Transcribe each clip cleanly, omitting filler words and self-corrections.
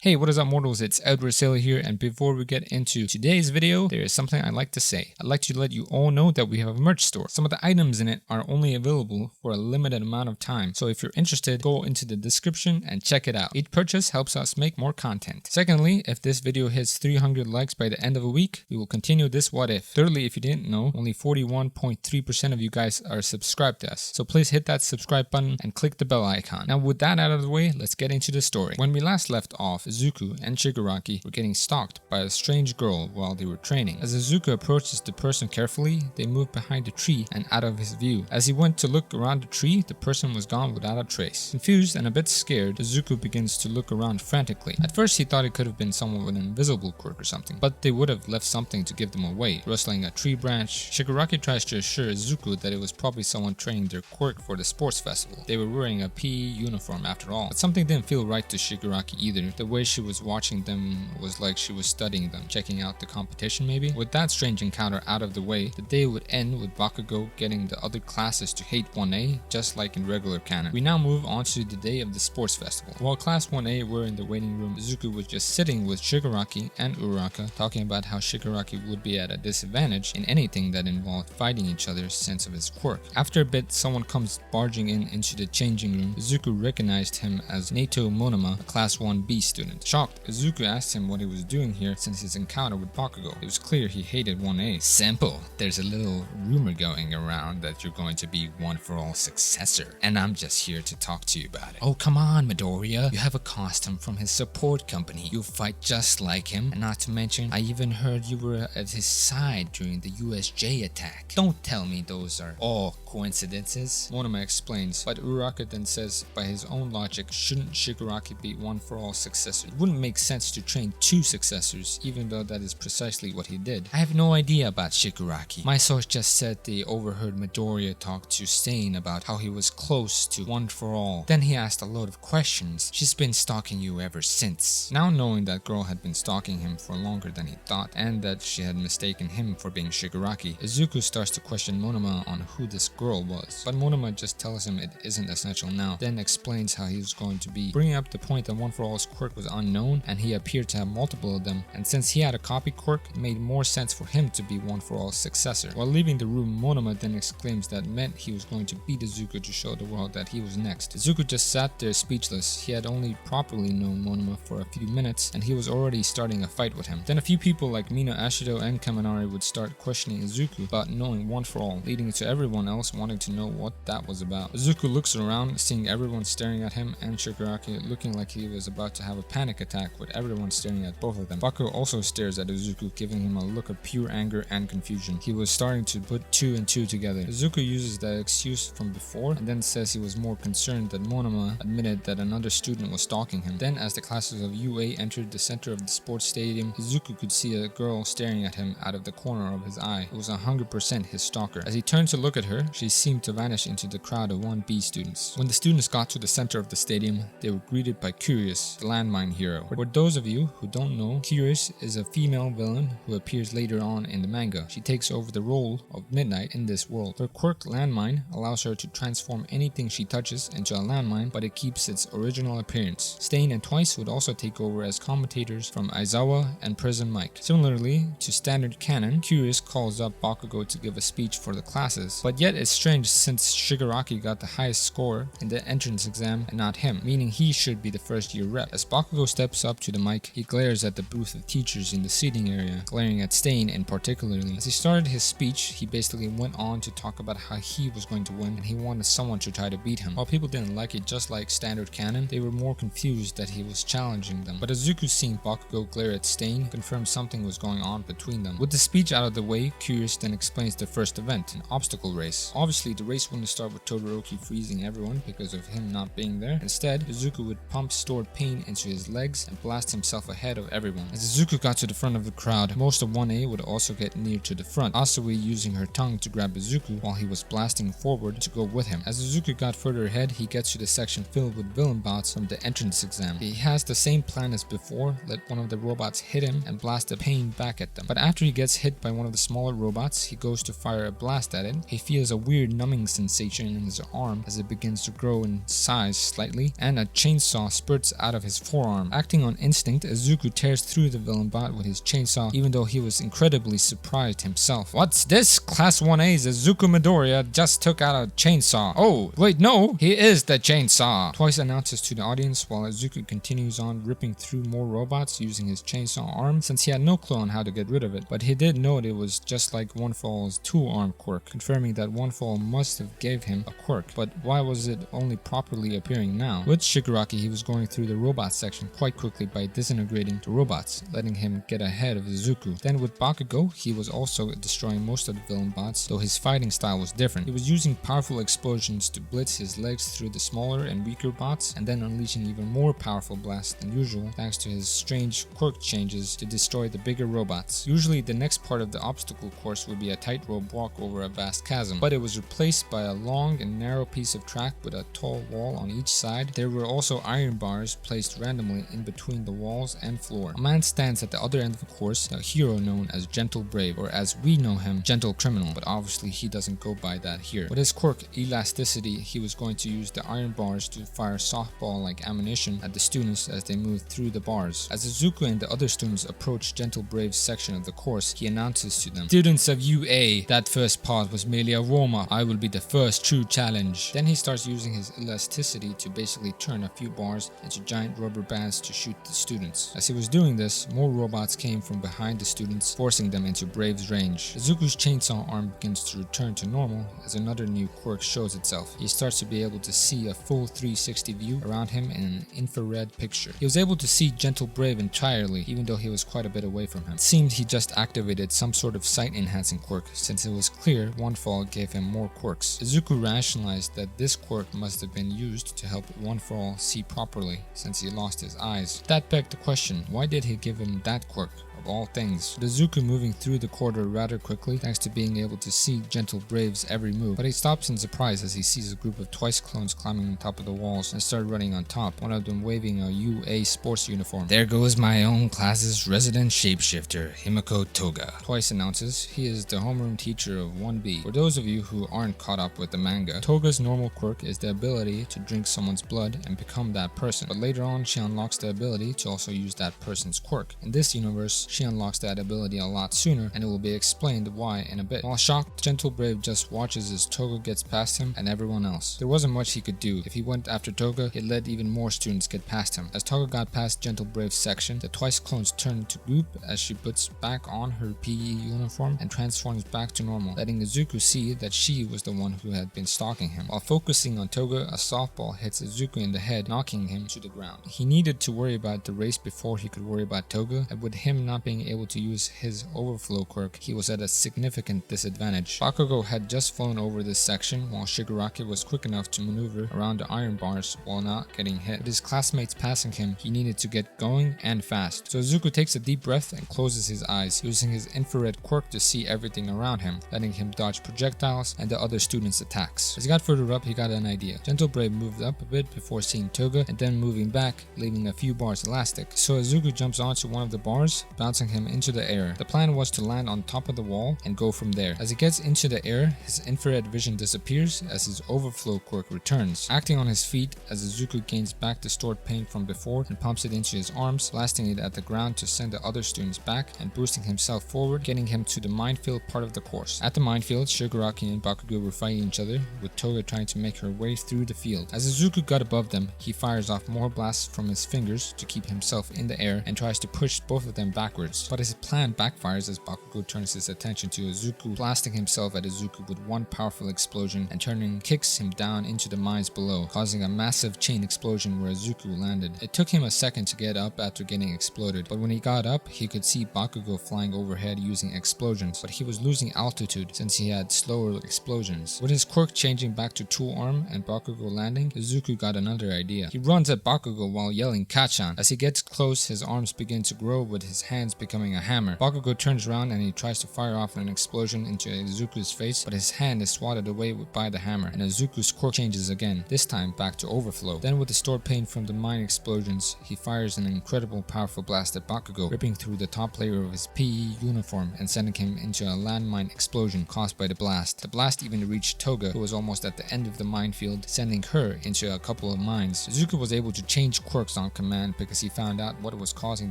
Hey, what is up mortals, it's Edward Sailor here, and before we get into today's video, there is something I'd like to say. I'd like to let you all know that we have a merch store. Some of the items in it are only available for a limited amount of time, so if you're interested, go into the description and check it out. Each purchase helps us make more content. Secondly, if this video hits 300 likes by the end of a week, we will continue this what if. Thirdly, if you didn't know, only 41.3% of you guys are subscribed to us, so please hit that subscribe button and click the bell icon. Now with that out of the way, let's get into the story. When we last left off, Izuku and Shigaraki were getting stalked by a strange girl while they were training. As Izuku approaches the person carefully, they move behind a tree and out of his view. As he went to look around the tree, the person was gone without a trace. Confused and a bit scared, Izuku begins to look around frantically. At first he thought it could have been someone with an invisible quirk or something, but they would have left something to give them away. Rustling a tree branch, Shigaraki tries to assure Izuku that it was probably someone training their quirk for the sports festival. They were wearing a PE uniform after all, but something didn't feel right to Shigaraki either. The way she was watching them was like she was studying them, checking out the competition maybe. With that strange encounter out of the way, the day would end with Bakugo getting the other classes to hate 1A, just like in regular canon. We now move on to the day of the sports festival. While class 1A were in the waiting room, Izuku was just sitting with Shigaraki and Uraraka, talking about how Shigaraki would be at a disadvantage in anything that involved fighting each other since of his quirk. After a bit, someone comes barging into the changing room. Izuku recognized him as Nato Monoma, a class 1B student. Shocked, Izuku asked him what he was doing here since his encounter with Bakugo. It was clear he hated 1A. Simple. There's a little rumor going around that you're going to be one for all successor, and I'm just here to talk to you about it. Oh, come on, Midoriya. You have a costume from his support company. You'll fight just like him, and not to mention, I even heard you were at his side during the USJ attack. Don't tell me those are all coincidences. Monoma explains, but Uraraka then says, by his own logic, shouldn't Shigaraki be one for all successor? It wouldn't make sense to train two successors, even though that is precisely what he did. I have no idea about Shigaraki. My source just said they overheard Midoriya talk to Stain about how he was close to one for all. Then he asked a load of questions. She's been stalking you ever since. Now knowing that girl had been stalking him for longer than he thought, and that she had mistaken him for being Shigaraki, Izuku starts to question Monoma on who this girl was. But Monoma just tells him it isn't essential now, then explains how he was going to be bringing up the point that one for all's quirk was unknown and he appeared to have multiple of them, and since he had a copy quirk, it made more sense for him to be one for all's successor. While leaving the room, Monoma then exclaims that meant he was going to beat Izuku to show the world that he was next. Izuku just sat there speechless. He had only properly known Monoma for a few minutes and he was already starting a fight with him. Then a few people like Mina Ashido and Kaminari would start questioning Izuku about knowing one for all, leading to everyone else wanting to know what that was about. Izuku looks around, seeing everyone staring at him and Shigaraki looking like he was about to have a panic attack with everyone staring at both of them. Bakugo also stares at Izuku, giving him a look of pure anger and confusion. He was starting to put two and two together. Izuku uses that excuse from before and then says he was more concerned that Monoma admitted that another student was stalking him. Then as the classes of UA entered the center of the sports stadium, Izuku could see a girl staring at him out of the corner of his eye. It was 100% his stalker. As he turned to look at her, she seemed to vanish into the crowd of 1B students. When the students got to the center of the stadium, they were greeted by Curious, the landmine hero. For those of you who don't know, Curious is a female villain who appears later on in the manga. She takes over the role of Midnight in this world. Her quirk Landmine allows her to transform anything she touches into a landmine, but it keeps its original appearance. Stain and Twice would also take over as commentators from Aizawa and Prison Mike. Similarly to standard canon, Curious calls up Bakugo to give a speech for the classes, but yet it's strange since Shigaraki got the highest score in the entrance exam and not him, meaning he should be the first year rep. As Bakugo steps up to the mic, he glares at the booth of teachers in the seating area, glaring at Stain in particularly. As he started his speech, he basically went on to talk about how he was going to win and he wanted someone to try to beat him. While people didn't like it just like standard canon, they were more confused that he was challenging them. But Izuku seeing Bakugo glare at Stain confirmed something was going on between them. With the speech out of the way, Curious then explains the first event, an obstacle race. Obviously, the race wouldn't start with Todoroki freezing everyone because of him not being there. Instead, Izuku would pump stored pain into his legs and blast himself ahead of everyone. As Izuku got to the front of the crowd, most of 1A would also get near to the front, Asui using her tongue to grab Izuku while he was blasting forward to go with him. As Izuku got further ahead, he gets to the section filled with villain bots from the entrance exam. He has the same plan as before, let one of the robots hit him and blast the pain back at them. But after he gets hit by one of the smaller robots, he goes to fire a blast at it. He feels a weird numbing sensation in his arm as it begins to grow in size slightly, and a chainsaw spurts out of his forearm. Acting on instinct, Izuku tears through the villain bot with his chainsaw, even though he was incredibly surprised himself. What's this? Class 1A's Izuku Midoriya just took out a chainsaw. Oh, wait, no, he is the chainsaw. Twice announces to the audience while Izuku continues on ripping through more robots using his chainsaw arm, since he had no clue on how to get rid of it. But he did note it was just like One For All's 2-arm quirk, confirming that One For All must have gave him a quirk. But why was it only properly appearing now? With Shigaraki, he was going through the robot section quite quickly by disintegrating the robots, letting him get ahead of Izuku. Then with Bakugo, he was also destroying most of the villain bots, though his fighting style was different. He was using powerful explosions to blitz his legs through the smaller and weaker bots, and then unleashing even more powerful blasts than usual thanks to his strange quirk changes to destroy the bigger robots. Usually the next part of the obstacle course would be a tightrope walk over a vast chasm, but it was replaced by a long and narrow piece of track with a tall wall on each side. There were also iron bars placed randomly in between the walls and floor. A man stands at the other end of the course, a hero known as Gentle Brave, or as we know him, Gentle Criminal, but obviously he doesn't go by that here. With his quirk Elasticity, he was going to use the iron bars to fire softball-like ammunition at the students as they moved through the bars. As Izuku and the other students approach Gentle Brave's section of the course, he announces to them, "Students of UA, that first part was merely a warm-up. I will be the first true challenge." Then he starts using his elasticity to basically turn a few bars into giant rubber bands to shoot the students. As he was doing this, more robots came from behind the students, forcing them into Brave's range. Izuku's chainsaw arm begins to return to normal as another new quirk shows itself. He starts to be able to see a full 360 view around him in an infrared picture. He was able to see Gentle Brave entirely, even though he was quite a bit away from him. It seemed he just activated some sort of sight enhancing quirk, since it was clear One For All gave him more quirks. Izuku rationalized that this quirk must have been used to help One For All see properly, since he lost his eyes. That begged the question, why did he give him that quirk? Of all things. With Izuku moving through the corridor rather quickly thanks to being able to see Gentle Brave's every move, but he stops in surprise as he sees a group of Twice clones climbing on top of the walls and start running on top, one of them waving a UA sports uniform. "There goes my own class's resident shapeshifter, Himiko Toga," Twice announces. He is the homeroom teacher of 1B. For those of you who aren't caught up with the manga, Toga's normal quirk is the ability to drink someone's blood and become that person, but later on she unlocks the ability to also use that person's quirk. In this universe, she unlocks that ability a lot sooner, and it will be explained why in a bit. While shocked, Gentle Brave just watches as Toga gets past him and everyone else. There wasn't much he could do. If he went after Toga, it let even more students get past him. As Toga got past Gentle Brave's section, the Twice clones turn into goop as she puts back on her PE uniform and transforms back to normal, letting Izuku see that she was the one who had been stalking him. While focusing on Toga, a softball hits Izuku in the head, knocking him to the ground. He needed to worry about the race before he could worry about Toga, and with him not being able to use his overflow quirk, he was at a significant disadvantage. Bakugo had just flown over this section, while Shigaraki was quick enough to maneuver around the iron bars while not getting hit. With his classmates passing him, he needed to get going and fast. So Izuku takes a deep breath and closes his eyes, using his infrared quirk to see everything around him, letting him dodge projectiles and the other students' attacks. As he got further up, he got an idea. Gentle Brave moved up a bit before seeing Toga, and then moving back, leaving a few bars elastic. So Izuku jumps onto one of the bars, bouncing him into the air. The plan was to land on top of the wall and go from there. As he gets into the air, his infrared vision disappears as his overflow quirk returns. Acting on his feet, as Izuku gains back the stored pain from before and pumps it into his arms, blasting it at the ground to send the other students back and boosting himself forward, getting him to the minefield part of the course. At the minefield, Shigaraki and Bakugo were fighting each other, with Toga trying to make her way through the field. As Izuku got above them, he fires off more blasts from his fingers to keep himself in the air and tries to push both of them backwards. But his plan backfires as Bakugo turns his attention to Izuku, blasting himself at Izuku with one powerful explosion and kicks him down into the mines below, causing a massive chain explosion where Izuku landed. It took him a second to get up after getting exploded, but when he got up, he could see Bakugo flying overhead using explosions, but he was losing altitude since he had slower explosions. With his quirk changing back to tool arm and Bakugo landing, Izuku got another idea. He runs at Bakugo while yelling "Kachan!" As he gets close, his arms begin to grow with his hands hands becoming a hammer. Bakugo turns around and he tries to fire off an explosion into Izuku's face, but his hand is swatted away by the hammer, and Izuku's quirk changes again, this time back to overflow. Then with the stored pain from the mine explosions, he fires an incredible powerful blast at Bakugo, ripping through the top layer of his PE uniform and sending him into a landmine explosion caused by the blast. The blast even reached Toga, who was almost at the end of the minefield, sending her into a couple of mines. Izuku was able to change quirks on command because he found out what was causing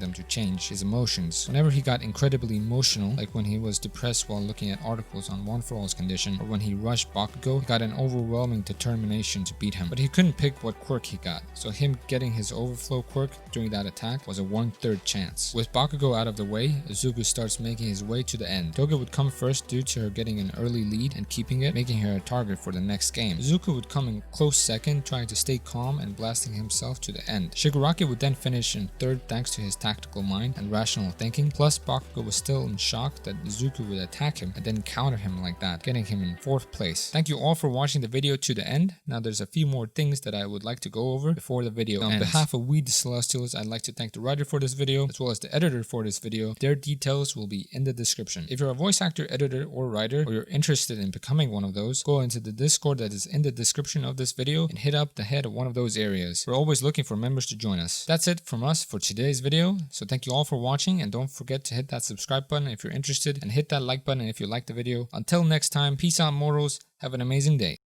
them to change: his emotions. Whenever he got incredibly emotional, like when he was depressed while looking at articles on One For All's condition, or when he rushed Bakugo, he got an overwhelming determination to beat him. But he couldn't pick what quirk he got, so him getting his overflow quirk during that attack was a 1/3 chance. With Bakugo out of the way, Izuku starts making his way to the end. Toga would come first due to her getting an early lead and keeping it, making her a target for the next game. Izuku would come in close second, trying to stay calm and blasting himself to the end. Shigaraki would then finish in third thanks to his tactical mind and rational thinking, plus Bakugo was still in shock that Izuku would attack him and then counter him like that, getting him in 4th place. Thank you all for watching the video to the end. Now there's a few more things that I would like to go over before the video ends. On behalf of We the Celestials, I'd like to thank the writer for this video as well as the editor for this video. Their details will be in the description. If you're a voice actor, editor, or writer, or you're interested in becoming one of those, go into the Discord that is in the description of this video and hit up the head of one of those areas. We're always looking for members to join us. That's it from us for today's video, so thank you all for watching, and don't forget to hit that subscribe button if you're interested and hit that like button if you liked the video. Until next time, peace out mortals, have an amazing day.